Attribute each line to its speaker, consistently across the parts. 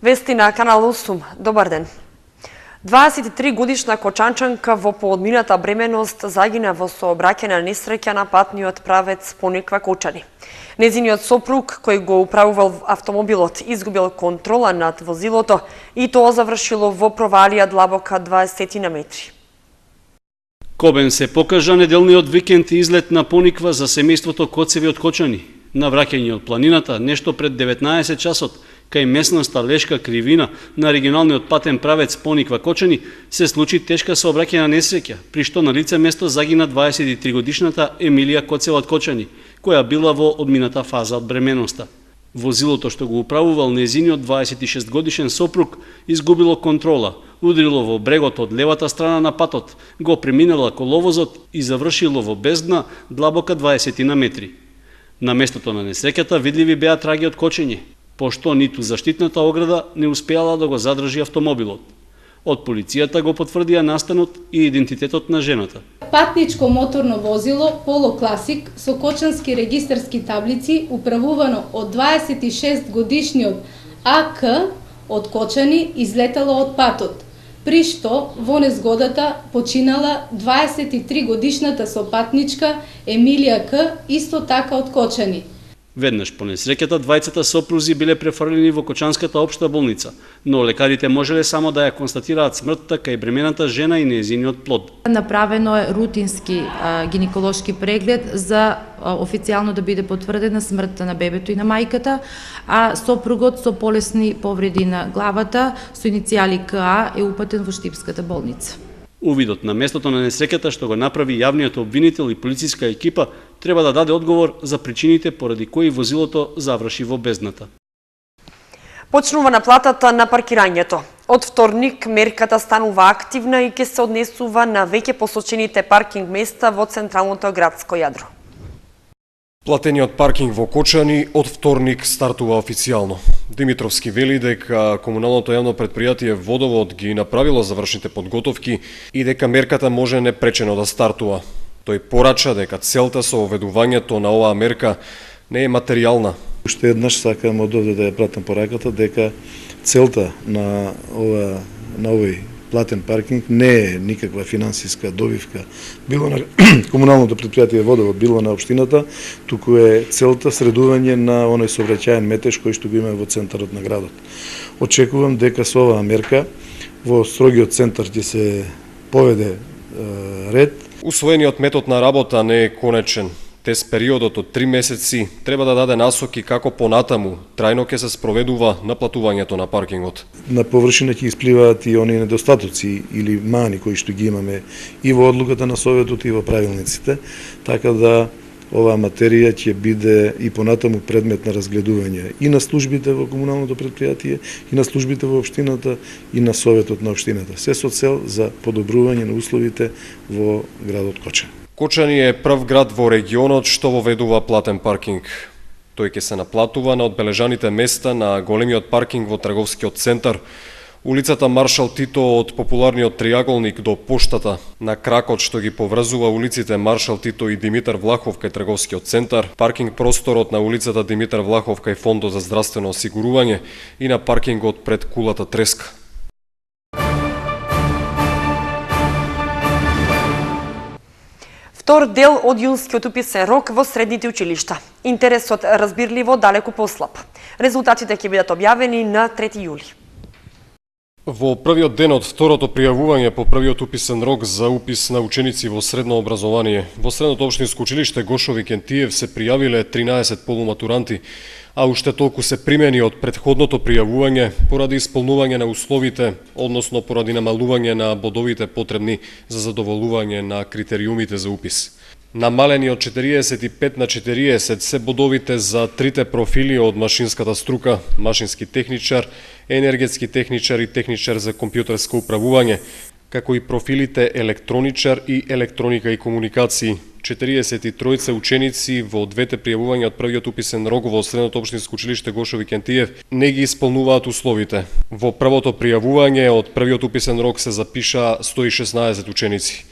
Speaker 1: Вести на Канал 8. Добар ден. 23 годишна кочанчанка во поодмината бременост загина во сообраќајна несреќа на патниот правец Пониква – Кочани. Незиниот сопруг, кој го управувал автомобилот, изгубил контрола над возилото и тоа завршило во провалија длабока 20 метри.
Speaker 2: Кобен се покажа неделниот викенд излет на Пониква за семејството Коцеви од Кочани. На враќање од планината, нешто пред 19 часот, кај местноста Лешка Кривина на регионалниот патен правец Пониква – Кочани, се случи тешка сообраќајна несреќа, при што на лице место загина 23 годишната Емилија Коцева од Кочани, која била во одмината фаза од бременоста. Возилото што го управувал незиниот 26 годишен сопруг изгубило контрола, удрило во брегот од левата страна на патот, го преминала коловозот и завршило во бездна длабока 20 метри. На местото на несреќата видливи беа траги од кочење, пошто ниту заштитната ограда не успеала да го задржи автомобилот. Од полицијата го потврдија настанот и идентитетот на жената.
Speaker 3: Патничко моторно возило Поло Класик со кочански регистарски таблици, управувано од 26 годишниот АК од Кочани, излетало од патот, при што во незгодата починала 23 годишната сопатничка Емилија К, исто така од Кочани.
Speaker 2: Веднаш по несреќата двајцата сопрузи биле префрлени во Кочанската општа болница, но лекарите можеле само да ја констатираат смртта кај бремената жена и нејзиниот плод.
Speaker 4: Направено е рутински гинеколошки преглед за официјално да биде потврдена смртта на бебето и на мајката, а сопругот со полесни повреди на главата со иницијали КА е упатен во Штипската болница.
Speaker 2: Увидот на местото на несреќата што го направи јавниот обвинител и полициска екипа треба да даде одговор за причините поради кои возилото заврши во бездната.
Speaker 1: Почнува наплатата на паркирањето. Од вторник мерката станува активна и ќе се однесува на веќе посочените паркинг места во централното градско јадро.
Speaker 5: Платениот паркинг во Кочани од вторник стартува официјално. Димитровски вели дека комуналното јавно претпријатие Водовод ги направило завршните подготовки и дека мерката може непречено да стартува. Тој порача дека целта со оведувањето на оваа мерка не е материјална.
Speaker 6: Уште еднаш сакам од овде да ја пратам пораката дека целта на овој платен паркинг не е никаква финансиска добивка, било на комуналното претпријатие Водовод, било на општината, туку е целта средување на оној сообраќајен метеж кој што го има во центарот на градот. Очекувам дека со оваа мерка во строгиот центар ќе се поведе ред.
Speaker 5: Усвоениот метод на работа не е конечен. Тест периодот од 3 месеци треба да даде насоки како понатаму трајно ќе се спроведува наплатувањето на паркингот.
Speaker 6: На површина ќе испливаат и оние недостатоци или мани кои што ги имаме и во одлуката на Советот и во правилниците, така да оваа материја ќе биде и понатаму предмет на разгледување и на службите во комуналното претпријатие, и на службите во општината, и на Советот на општината. Се со цел за подобрување на условите во градот Кочани.
Speaker 5: Кочани е прв град во регионот што воведува платен паркинг. Тој ќе се наплатува на одбележаните места на големиот паркинг во трговскиот центар, улицата Маршал Тито од популарниот триаголник до поштата, на кракот што ги поврзува улиците Маршал Тито и Димитар Влахов кај трговскиот центар, паркинг просторот на улицата Димитар Влахов кај Фондот за здравствено осигурување и на паркингот пред кулата Треска.
Speaker 1: Втор дел од јунскиот уписен рок во средните училишта. Интересот разбирливо далеку послаб. Резултатите ќе бидат објавени на 3 јули.
Speaker 5: Во првиот ден од второто пријавување по првиот уписен рок за упис на ученици во средно образование, во Средното општинско училиште Гошо Викентиев се пријавиле 13 полуматуранти, а уште толку се примени од претходното пријавување поради исполнување на условите, односно поради намалување на бодовите потребни за задоволување на критериумите за упис. Намалени од 45 на 40 се бодовите за трите профили од машинската струка, машински техничар, енергетски техничар и техничар за компјутерско управување, како и профилите електроничар и електроника и комуникации. 43 ученици во двете пријавувања од првиот уписен рок во Средното општинско училиште Гошо Викентиев не ги исполнуваат условите. Во првото пријавување од првиот уписен рок се запиша 116 ученици.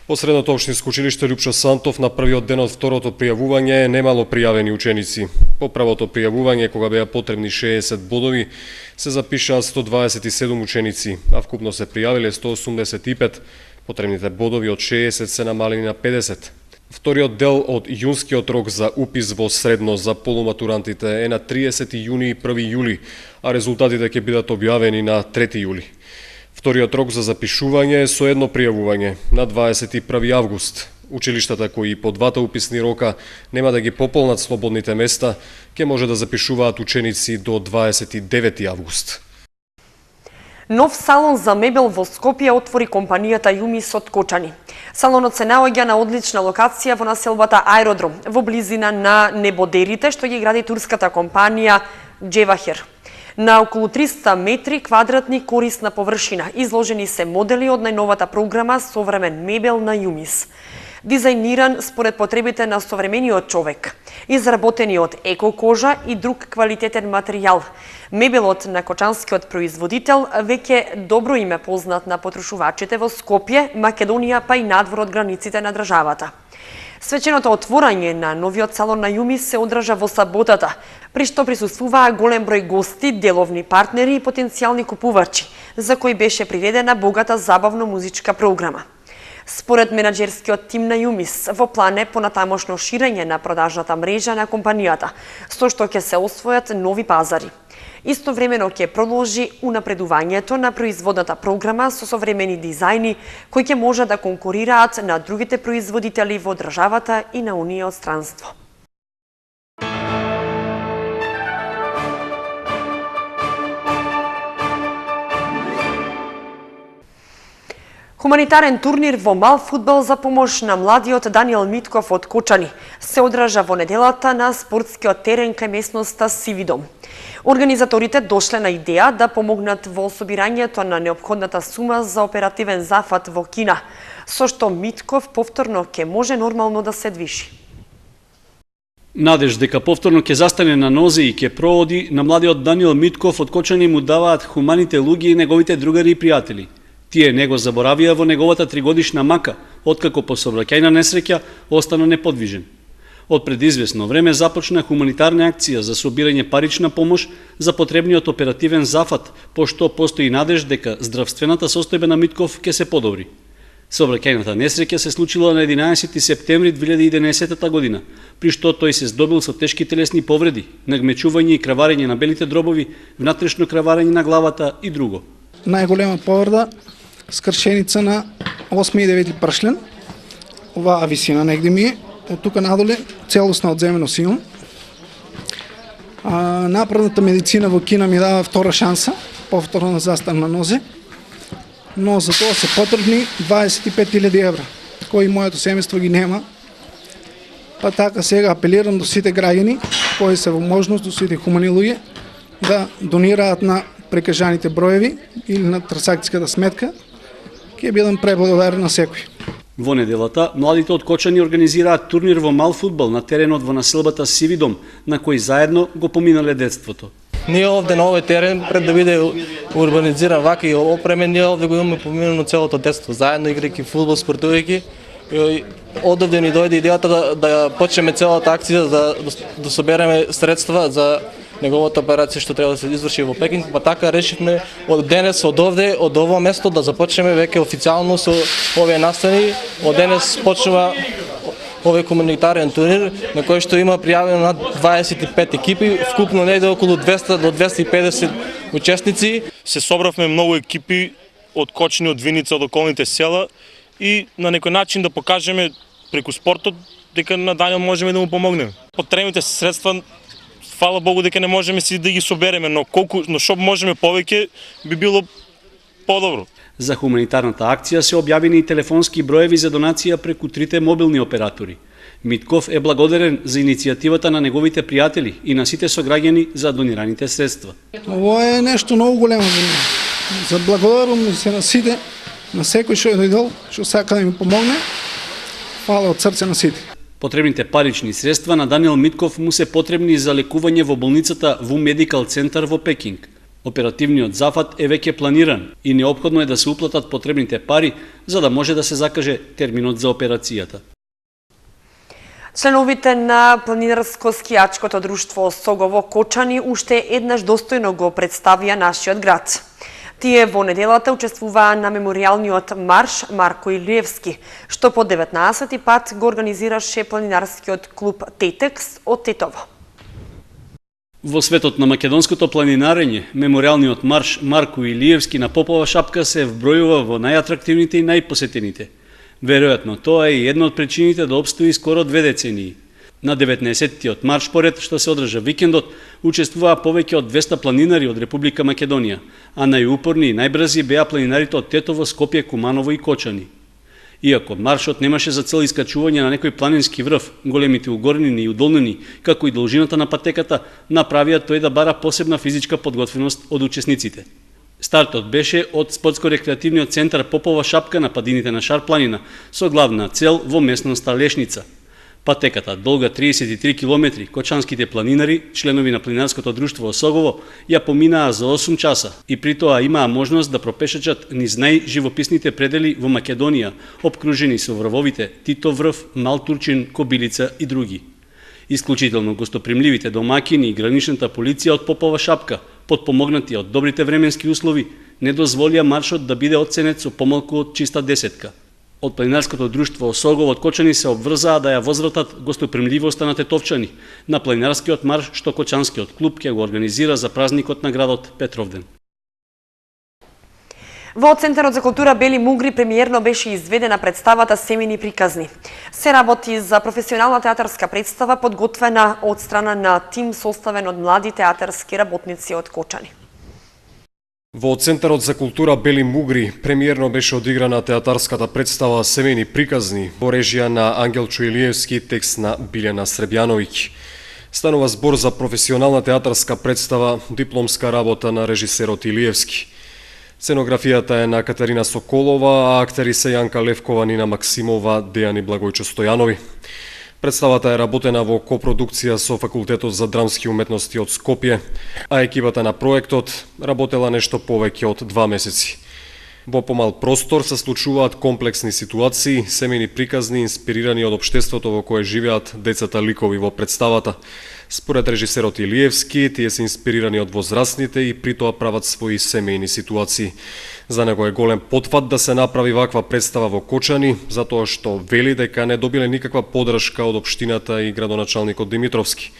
Speaker 5: Во Средното општинско училиште Лјупчо Сантов на првиот ден од второто пријавување немало пријавени ученици. По првото пријавување, кога беа потребни 60 бодови, се запишаа 127 ученици, а вкупно се пријавиле 185. Потребните бодови од 60 се намалени на 50. Вториот дел од јунскиот рок за упис во средно за полуматурантите е на 30 јуни и 1 јули, а резултатите ќе бидат објавени на 3 јули. Вториот рок за запишување е со едно пријавување на 21 август. Училиштата кои по двата уписни рока нема да ги пополнат слободните места, ќе може да запишуваат ученици до 29 август.
Speaker 1: Нов салон за мебел во Скопје отвори компанијата Јумис од Кочани. Салонот се наоѓа на одлична локација во населбата Аеродром, во близина на небодерите што ги гради турската компанија Джевахер. На околу 300 метри квадратни корисна површина изложени се модели од најновата програма Современ мебел на Јумис. Дизајниран според потребите на современиот човек, изработени од екокожа и друг квалитетен материјал. Мебелот на кочанскиот производител веќе добро име познат на потрошувачите во Скопје, Македонија па и надвор од границите на државата. Свеченото отворање на новиот салон на Јумис се одржа во саботата, при што присуствуваа голем број гости, деловни партнери и потенцијални купувачи, за кои беше приредена богата забавно-музичка програма. Според менаџерскиот тим на Јумис, во план е понатамошно ширење на продажната мрежа на компанијата, со што ќе се освојат нови пазари. Истовремено ќе продолжи унапредувањето на производната програма со современи дизајни кои ќе може да конкурираат на другите производители во државата и на оние од странство. Хуманитарен турнир во мал фудбал за помош на младиот Даниел Митков од Кочани се одржа во неделата на спортскиот терен кај местноста Сивидом. Организаторите дошле на идеја да помогнат во собирањето на неопходната сума за оперативен зафат во Кина, со што Митков повторно ќе може нормално да се движи.
Speaker 2: Надеж дека повторно ќе застане на нозе и ќе проводи на младиот Даниел Митков од Кочани му даваат хуманите луѓе и неговите другари и пријатели. Тие него заборавија во неговата 3-годишна мака, откако по сообраќајна несреќа остана неподвижен. Од пред извесно време започна хуманитарна акција за собирање парична помош за потребниот оперативен зафат, пошто постои надеж дека здравствената состојба на Митков ќе се подобри. Сообраќајната несреќа се случила на 11 септември 2011 година, при што тој се здобил со тешки телесни повреди, нагмечување и краварење на белите дробови, внатрешно краварење на главата и друго.
Speaker 7: Најголема повреда, скршеница на 8 и 9 пршлен, оваа висина негде ми е, од тука надоле целосно одземено силно. Напредната медицина во Кина ми дава втора шанса, повторно застан на нозе, но за тоа се потребни 25.000 евра, кои моето семејство ги нема. Па така сега апелирам до сите граѓани, кои се во можност, до сите хумани луѓе, да донираат на прекажаните броеви или на трансакцијската сметка, ќе бидам преблагодарен на секој.
Speaker 2: Во неделата, младите од Кочани организираат турнир во мал фудбал на теренот во населбата Сивидом, на кој заедно го поминале детството.
Speaker 8: Ние овде на овој терен, пред да биде урбанизиран вака и опремен, ние овде го имаме поминано целото детство, заедно играјќи фудбал, спортувајќи. Одовде ни дојде идејата да почнеме целата акција да собереме средства за неговата операција што треба да се изврши во Пекинг, па така решивме од денес, од овде, од ово место да започнеме веќе официјално со овие настани. Од денес почнува овој хуманитарен турнир на кој што има пријавено над 25 екипи, вкупно негде околу 200 до 250 учесници.
Speaker 9: Се собравме многу екипи од Кочани, од Виница, од околните села и на некој начин да покажеме преку спортот дека на Даниел можеме да му помогнеме. Потребните средства, фала Богу дека не можеме си да ги собереме, но што можеме повеќе би било подобро.
Speaker 2: За хуманитарната акција се објавени и телефонски броеви за донација преку трите мобилни оператори. Митков е благодарен за иницијативата на неговите пријатели и на сите сограѓани за донираните средства.
Speaker 7: Ово е нешто многу големо за мене. За благодарам се на сите, на секој што е дојдол, што сака да ми помогне. Фала од срце на сите.
Speaker 2: Потребните парични средства на Даниел Митков му се потребни за лекување во болницата ВУ Медикал центар во Пекинг. Оперативниот зафат е веќе планиран и неопходно е да се уплатат потребните пари за да може да се закаже терминот за операцијата.
Speaker 1: Членовите на планинарско-скијачкото друштво Согово Кочани уште еднаш достојно го представија нашиот град. Тие во неделата учествуваа на меморијалниот марш Марко Илиевски, што по 19-ти пат го организираше планинарскиот клуб Тетекс од Тетово.
Speaker 2: Во светот на македонското планинарење, меморијалниот марш Марко Илиевски на Попова шапка се вбројува во најатрактивните и најпосетените. Веројатно, тоа е и една од причините да обстои скоро 2 децении. На 19-тиот марш поред што се одржа викендот, учествуваа повеќе од 200 планинари од Република Македонија, а најупорни и најбрзи беа планинарите од Тетово, Скопје, Куманово и Кочани. Иако маршот немаше за цел искачување на некој планински врв, големите угорнини и удолнини, како и должината на патеката, направија тој да бара посебна физичка подготвеност од учесниците. Стартот беше од спортско-рекреативниот центар Попова шапка на падините на Шар планина, со главна цел во местноста Лешница. Патеката, долга 33 километри, кочанските планинари, членови на планинарското друштво Осогово, ја поминаа за 8 часа и при тоа имаа можност да пропешачат низ најживописните предели во Македонија, обкружени со врвовите Тито врв, Мал Турчин, Кобилица и други. Исклучително гостопримливите домакини и граничната полиција од Попова шапка, подпомогнати од добрите временски услови, не дозволија маршот да биде оценет со помалку од чиста десетка. Од планинарското друштво Осогово од Кочани се обврзаа да ја возвратат гостопримливоста на тетовчани на планинарскиот марш што Кочанскиот клуб ќе го организира за празникот на градот Петровден.
Speaker 1: Во Центарот за култура Бели Мугри премиерно беше изведена представата Семени приказни. Се работи за професионална театарска представа подготвена од страна на тим составен од млади театарски работници од Кочани.
Speaker 5: Во Центарот за култура Бели Мугри премиерно беше одиграна театарската представа Семени приказни во режија на Ангелчо Илиевски, текст на Билјана Сребјановиќ. Станува збор за професионална театарска представа, дипломска работа на режисерот Илиевски. Сценографијата е на Катерина Соколова, а актери се Јанка Левкова, Нина Максимова, Дејан и Благојчо Стојанови. Представата е работена во копродукција со Факултетот за драмски уметности од Скопје, а екипата на проектот работела нешто повеќе од 2 месеци. Во помал простор се случуваат комплексни ситуации, семени приказни инспирирани од општеството во кое живеат децата ликови во представата. Според режисерот Илиевски, тие се инспирирани од возрастните и при тоа прават своји семејни ситуации. За него е голем потфат да се направи ваква представа во Кочани, затоа што вели дека не добиле никаква подршка од општината и градоначалникот Димитровски.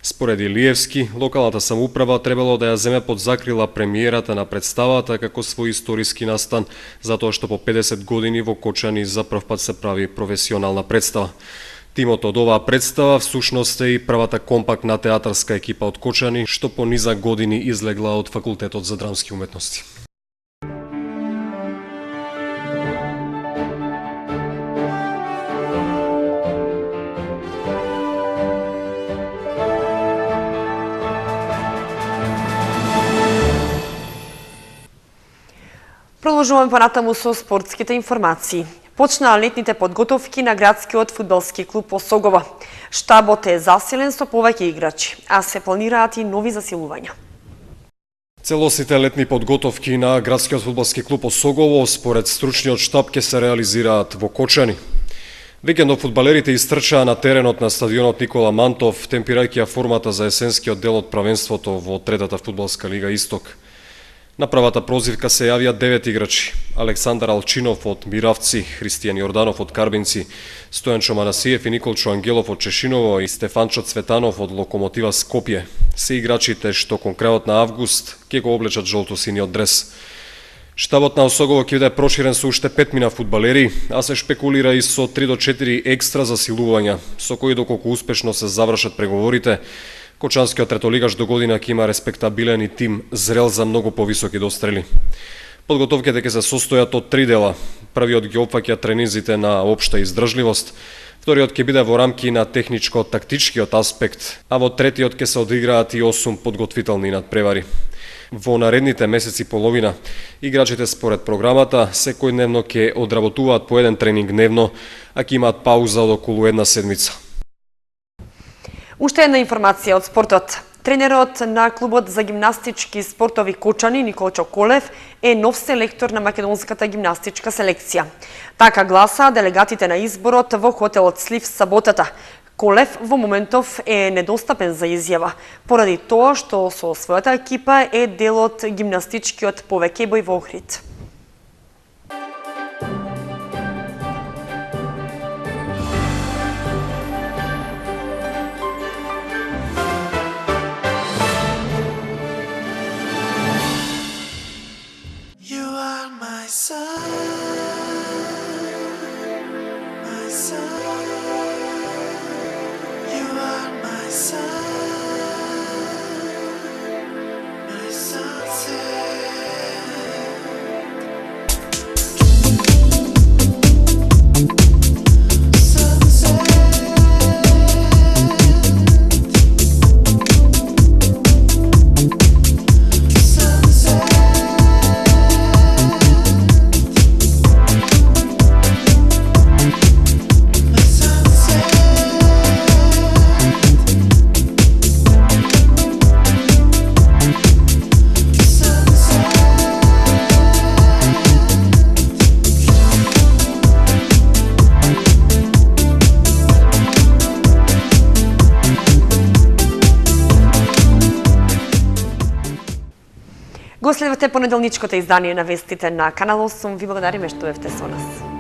Speaker 5: Според Илиевски, локалната самоуправа требало да ја земе под закрила премиерата на представата како свој историски настан, затоа што по 50 години во Кочани за прв пат се прави професионална представа. Тимот од оваа представа всушност е и првата компактна театарска екипа од Кочани, што по низа години излегла од Факултетот за драмски уметности.
Speaker 1: Продолжуваме понатаму со спортските информации. Почнаа летните подготовки на градскиот фудбалски клуб Осогово. Штабот е засилен со повеќе играчи, а се планираат и нови засилувања.
Speaker 5: Целосните летни подготовки на градскиот фудбалски клуб Осогово според стручниот штаб ќе се реализираат во Кочани. Викендов фудбалерите истрчаа на теренот на стадионот Никола Мантов, темпирајќи ја формата за есенскиот дел од правенството во третата фудбалска лига Исток. На правата прозивка се јавија 9 играчи: Александар Алчинов од Миравци, Христијан Јорданов од Карбинци, Стојанчо Манасиев и Николчо Ангелов од Чешиново и Стефанчо Цветанов од Локомотива Скопје. Се играчите што кон крајот на август ќе го облечат жолто-синиот дрес. Штабот на Осогово ќе биде проширен со уште 5 фудбалери, а се шпекулира и со 3 до 4 екстра засилувања, со кои доколку успешно се завршат преговорите, Кочанскиот третолигаш до година ќе има респектабилен и тим зрел за многу повисоки дострели. Подготовките ќе се состојат од 3 дела. Првиот ги опфаќа тренизите на општа издржливост, вториот ќе биде во рамки на техничко-тактичкиот аспект, а во третиот ќе се одиграат и 8 подготвителни надпревари. Во наредните месеци половина, играчите според програмата секојдневно ќе одработуваат по еден тренинг дневно, а ќе имаат пауза од околу една седмица.
Speaker 1: Уште една информација од спортот. Тренерот на клубот за гимнастички спортови Кочани Николчо Колев е нов селектор на македонската гимнастичка селекција. Така гласа делегатите на изборот во хотелот Слив саботата. Колев во моментов е недостапен за изјава, поради тоа што со својата екипа е дел од гимнастичкиот повеќебој во Охрид. Го следвате понеделничкото издание на вестите на Канал 8. Ви благодариме што бевте со нас.